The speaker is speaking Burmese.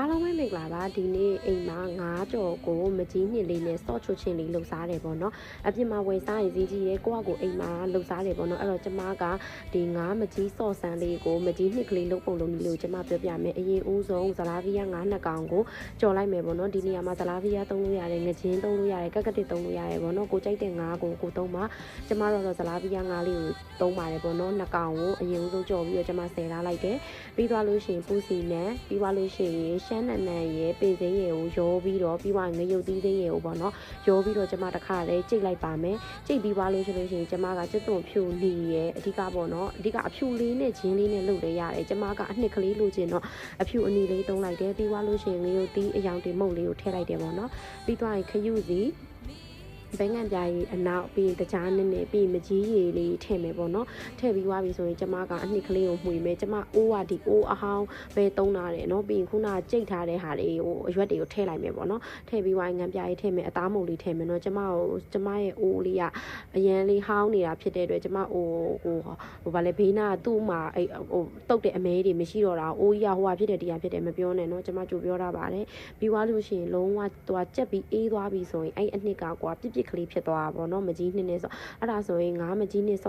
အားလုံးပဲမင်္ဂလာပါဒီနေ့အိမ်မှာ9ကြော်ကိုမကြီးနှစ်လေးနဲ့စော့ချွတ်ချင်းလေးလှုပ်စားတယ်ပေါ့နော်အပြင်မှာဝယ်စားရင်ဈေးကြီးရဲကိုယ့်အကိုအိမ်မှာလှုပ်စားတယ်ပေါ့နော်အဲ့တော့ကျမကဒီ9မကြီးစော့ဆန်းလေးကိုမကြီးနှစ်ကလေးလှုပ်ပုံလုပ်နည်းလို့ကျမပြောပြမယ်အရင်ဦးဆုံးဇလာဗီယာ9နှစ်ကောင်ကိုကြော်လိုက်မယ်ပေါ့နော်ဒီနေရာမှာဇလာဗီယာသုံးလို့ရတယ်ငချင်းသုံးလို့ရတယ်ကက်ကတစ်သုံးလို့ရတယ်ပေါ့နော်ကိုကြိုက်တဲ့9ကိုသုံးပါကျမတော့ဇလာဗီယာ9လေးကိုသုံးပါတယ်ပေါ့နော်2ကောင်ကိုအရင်ဦးဆုံးကြော်ပြီးတော့ကျမဆယ်ထားလိုက်တယ်ပြီးသွားလို့ရှိရင်ပူစီနဲ့ပြီးသွားလို့ရှိရင်ရှမ်းနန်နန်ရဲ့ပင်စိမ်းရည်ကိုရောပြီးတော့ပြီးသွားငရုတ်သီးစိမ်းရည်ကိုပေါ့နော်ရောပြီးတော့ကျမတစ်ခါတည်းကြိတ်လိုက်ပါမယ်ကြိတ်ပြီးသွားလို့ရှိလို့ရှိရင်ကျမကကျက်သွန်ဖြူနီရဲ့အဓိကပေါ့နော်အဓိကအဖြူလေးနဲ့ဂျင်းလေးနဲ့လုပ်လဲရတယ်ကျမကအနှစ်ကလေးလိုချင်တော့အဖြူအနီလေးသုံးလိုက်တယ်ပြီးသွားလို့ရှိရင်ငရုတ်သီးအယောင်တင်မုတ်လေးကိုထည့်လိုက်တယ်ပေါ့နော်ပြီးသွားရင်ခရုစီဘဲငံပြားရီအနောက်ပြီးရင်တကြားနည်းနည်းပြီးမကြီးရည်လေးထည့်မယ်ပေါ့နော်ထည့်ပြီးသွားပြီဆိုရင်ကျမကအနှစ်ကလေးကိုမှွေမယ်ကျမအိုးကဒီအိုးအဟောင်းပဲသုံးတာတယ်နော်ပြီးရင်ခုနကကြိတ်ထားတဲ့ဟာလေးကိုအရွက်တွေကိုထည့်လိုက်မယ်ပေါ့နော်ထည့်ပြီးသွားရင်ငံပြားရီထည့်မယ်အသားမုံလေးထည့်မယ်နော်ကျမရဲ့အိုးလေးကအရန်လေးဟောင်းနေတာဖြစ်တဲ့အတွက်ကျမအိုးဟိုဗာလေဘေးနာသူ့မှာအဲ့ဟိုတုတ်တဲ့အမဲတွေမရှိတော့တာအိုးကြီးကဟိုဟာဖြစ်တယ်တရားဖြစ်တယ်မပြောနဲ့နော်ကျမကြိုပြောတာပါတယ်ပြီးသွားလို့ရှိရင်လုံးဝသွားကြက်ပြီးအေးသွားပြီဆိုရင်အဲ့အနှစ်ကကွာပြစ်ကလေးဖြစ်သွားတာပေါ့နော်မကြီးနှစ်နဲ့ဆိုအဲ့ဒါဆိုရင်9မကြီးနှစ်ဆော့